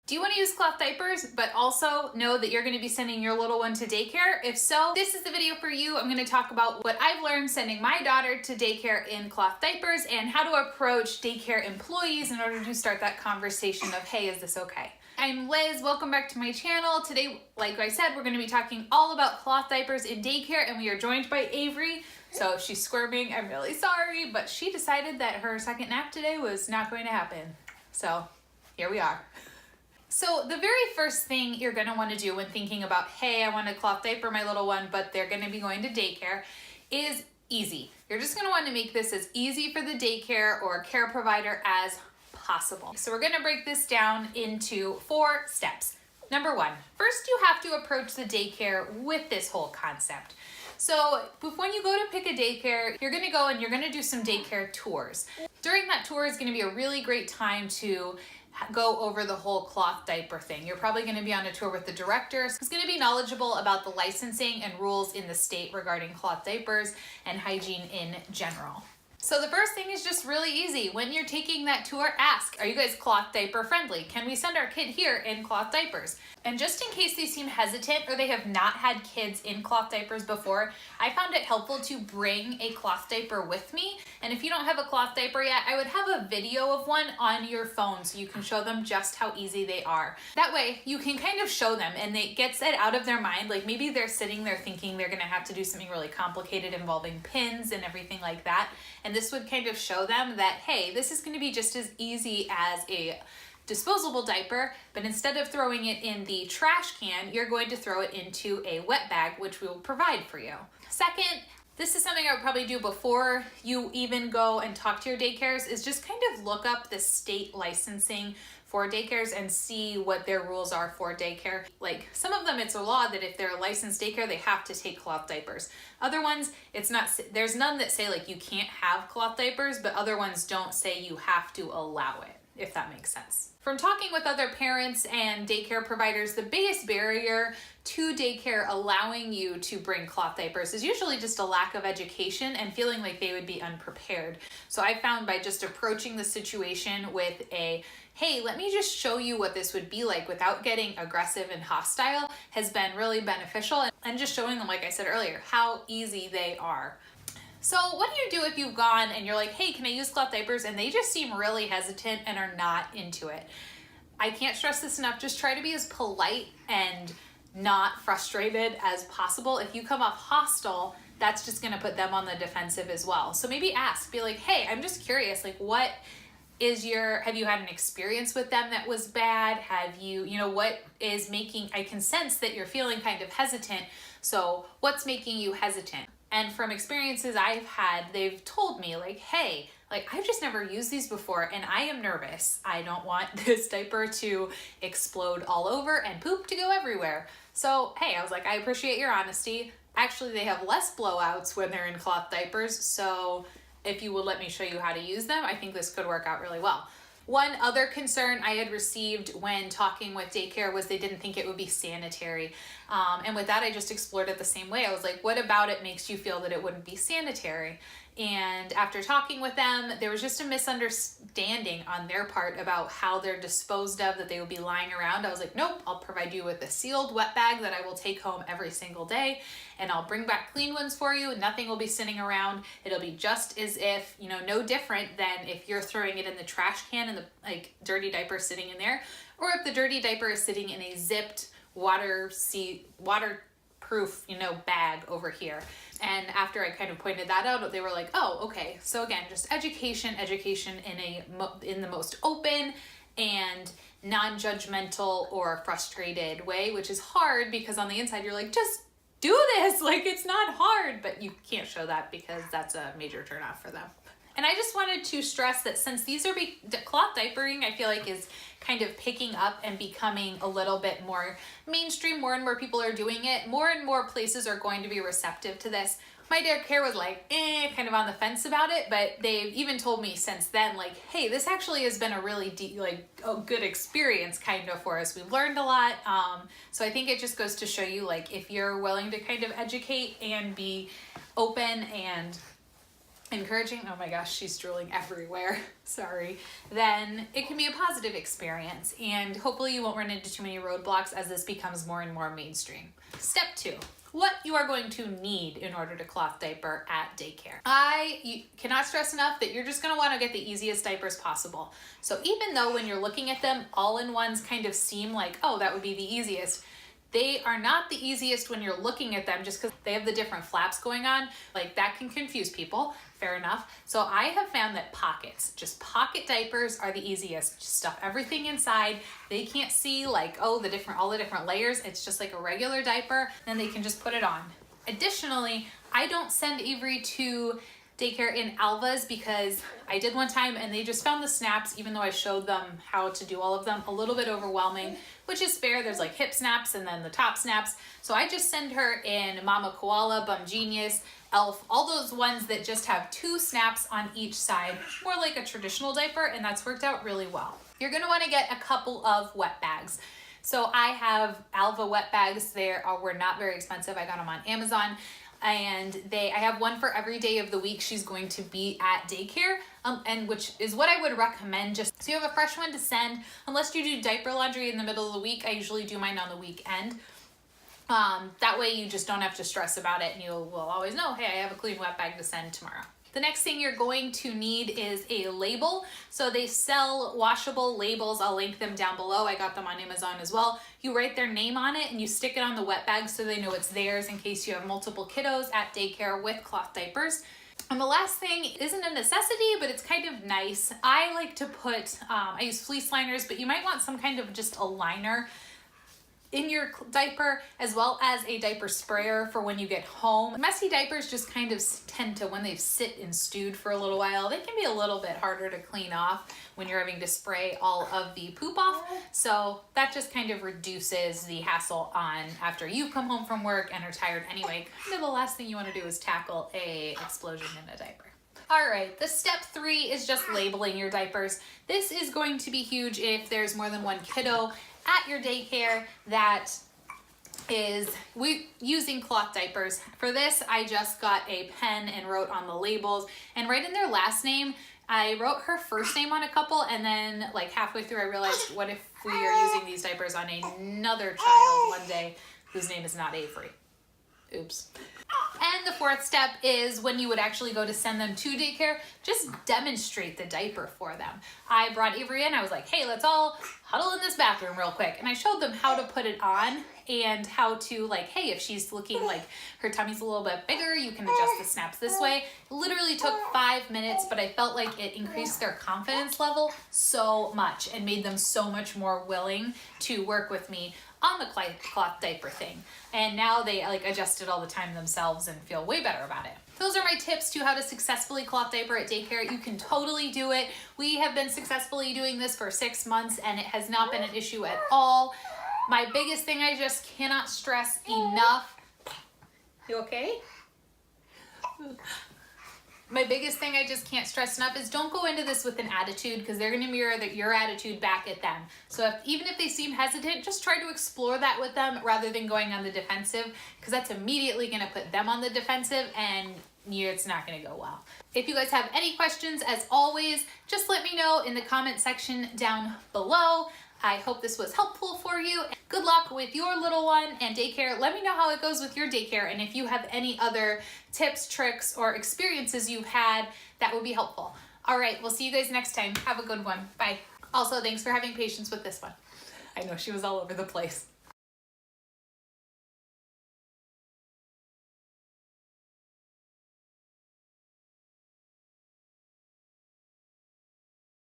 Do you want to use cloth diapers, but also know that you're going to be sending your little one to daycare? If so, this is the video for you. I'm going to talk about what I've learned sending my daughter to daycare in cloth diapers and how to approach daycare employees in order to start that conversation of, hey, is this okay? I'm Liz, welcome back to my channel. Today, like I said, we're going to be talking all about cloth diapers in daycare, and we are joined by Avery. So if she's squirming, I'm really sorry, but she decided that her second nap today was not going to happen. So here we are. So the very first thing you're going to want to do when thinking about, hey, I want to cloth diaper my little one, but they're going to be going to daycare, is easy. You're just going to want to make this as easy for the daycare or care provider as possible. So we're going to break this down into 4 steps. Number 1, first you have to approach the daycare with this whole concept. So when you go to pick a daycare, you're going to go and you're going to do some daycare tours. During that tour is going to be a really great time to go over the whole cloth diaper thing. You're probably going to be on a tour with the director who's going to be knowledgeable about the licensing and rules in the state regarding cloth diapers and hygiene in general. So the first thing is just really easy. When you're taking that tour, ask, are you guys cloth diaper friendly? Can we send our kid here in cloth diapers? And just in case they seem hesitant or they have not had kids in cloth diapers before, I found it helpful to bring a cloth diaper with me. And if you don't have a cloth diaper yet, I would have a video of one on your phone so you can show them just how easy they are. That way you can kind of show them and it gets it out of their mind. Like maybe they're sitting there thinking they're gonna have to do something really complicated involving pins and everything like that. And this would kind of show them that, hey, this is gonna be just as easy as a disposable diaper, but instead of throwing it in the trash can, you're going to throw it into a wet bag, which we will provide for you. Second, this is something I would probably do before you even go and talk to your daycares, is just kind of look up the state licensing for daycares and see what their rules are for daycare. Like some of them, it's a law that if they're a licensed daycare, they have to take cloth diapers. Other ones, it's not, there's none that say like you can't have cloth diapers, but other ones don't say you have to allow it, if that makes sense. From talking with other parents and daycare providers, the biggest barrier to daycare allowing you to bring cloth diapers is usually just a lack of education and feeling like they would be unprepared. So I found by just approaching the situation with a, hey, let me just show you what this would be like without getting aggressive and hostile has been really beneficial, and just showing them, like I said earlier, how easy they are. So what do you do if you've gone and you're like, hey, can I use cloth diapers? And they just seem really hesitant and are not into it. I can't stress this enough. Just try to be as polite and not frustrated as possible. If you come off hostile, that's just gonna put them on the defensive as well. So maybe ask, be like, hey, I'm just curious, like what is have you had an experience with them that was bad? Have you, what is making, I can sense that you're feeling kind of hesitant. So what's making you hesitant? And from experiences I've had, they've told me like, hey, like I've just never used these before and I am nervous. I don't want this diaper to explode all over and poop to go everywhere. So, hey, I was like, I appreciate your honesty. Actually, they have less blowouts when they're in cloth diapers. So if you would let me show you how to use them, I think this could work out really well. One other concern I had received when talking with daycare was they didn't think it would be sanitary. And with that, I just explored it the same way. I was like, what about it makes you feel that it wouldn't be sanitary? And after talking with them, there was just a misunderstanding on their part about how they're disposed of, that they would be lying around. I was like, nope, I'll provide you with a sealed wet bag that I will take home every single day, and I'll bring back clean ones for you. Nothing will be sitting around. It'll be just as if, no different than if you're throwing it in the trash can and the dirty diaper sitting in there, or if the dirty diaper is sitting in a zipped waterproof, bag over here. And after I kind of pointed that out, they were like, oh, okay. So again, just education in the most open and non-judgmental or frustrated way, which is hard because on the inside you're like, just do this, like it's not hard, but you can't show that because that's a major turnoff for them. And I just wanted to stress that since these are cloth diapering, I feel like is kind of picking up and becoming a little bit more mainstream, more and more people are doing it, more and more places are going to be receptive to this. My daycare was like, kind of on the fence about it, but they've even told me since then, like, hey, this actually has been a really good experience kind of for us. We've learned a lot. So I think it just goes to show you, like, if you're willing to kind of educate and be open and encouraging, oh my gosh, she's drooling everywhere, sorry, then it can be a positive experience, and hopefully you won't run into too many roadblocks as this becomes more and more mainstream. Step 2. What you are going to need in order to cloth diaper at daycare. You cannot stress enough that you're just going to want to get the easiest diapers possible. So even though when you're looking at them, all-in-ones kind of seem like, oh, that would be the easiest, they are not the easiest when you're looking at them just because they have the different flaps going on. Like, that can confuse people, fair enough. So I have found that just pocket diapers are the easiest. Just stuff everything inside. They can't see like, oh, all the different layers. It's just like a regular diaper, then they can just put it on. Additionally, I don't send Avery to daycare in Alvas because I did one time and they just found the snaps, even though I showed them how to do all of them, a little bit overwhelming, which is fair. There's like hip snaps and then the top snaps. So I just send her in Mama Koala, Bum Genius, Elf, all those ones that just have 2 snaps on each side, more like a traditional diaper, and that's worked out really well. You're gonna wanna get a couple of wet bags. So I have Alva wet bags. They were not very expensive. I got them on Amazon. And I have one for every day of the week she's going to be at daycare, and which is what I would recommend, just so you have a fresh one to send. Unless you do diaper laundry in the middle of the week, I usually do mine on the weekend. That way you just don't have to stress about it, and you will always know, hey, I have a clean wet bag to send tomorrow. The next thing you're going to need is a label. So they sell washable labels. I'll link them down below. I got them on Amazon as well. You write their name on it and you stick it on the wet bag so they know it's theirs in case you have multiple kiddos at daycare with cloth diapers. And the last thing isn't a necessity, but it's kind of nice. I like to put, I use fleece liners, but you might want some kind of just a liner in your diaper, as well as a diaper sprayer for when you get home. Messy diapers just kind of tend to, when they sit and stewed for a little while, they can be a little bit harder to clean off when you're having to spray all of the poop off. So that just kind of reduces the hassle on after you come home from work and are tired anyway. Kind of the last thing you want to do is tackle a explosion in a diaper. All right, the step 3 is just labeling your diapers. This is going to be huge if there's more than one kiddo at your daycare that is using cloth diapers. For this, I just got a pen and wrote on the labels, and right in their last name, I wrote her first name on a couple, and then like halfway through I realized, what if we are using these diapers on another child one day whose name is not Avery? Oops. And the 4th step is when you would actually go to send them to daycare, just demonstrate the diaper for them. I brought Avery in, I was like, hey, let's all huddle in this bathroom real quick. And I showed them how to put it on and how to, like, hey, if she's looking like her tummy's a little bit bigger, you can adjust the snaps this way. It literally took 5 minutes, but I felt like it increased their confidence level so much and made them so much more willing to work with me on the cloth diaper thing. And now they like adjust it all the time themselves and feel way better about it. Those are my tips to how to successfully cloth diaper at daycare. You can totally do it. We have been successfully doing this for 6 months and it has not been an issue at all. My biggest thing I just cannot stress enough. You okay? My biggest thing I just can't stress enough is don't go into this with an attitude, because they're going to mirror your attitude back at them. So even if they seem hesitant, just try to explore that with them rather than going on the defensive, because that's immediately going to put them on the defensive and it's not going to go well. If you guys have any questions, as always, just let me know in the comment section down below. I hope this was helpful for you. Good luck with your little one and daycare. Let me know how it goes with your daycare, and if you have any other tips, tricks, or experiences you've had, that would be helpful. All right, we'll see you guys next time. Have a good one. Bye. Also, thanks for having patience with this one. I know she was all over the place.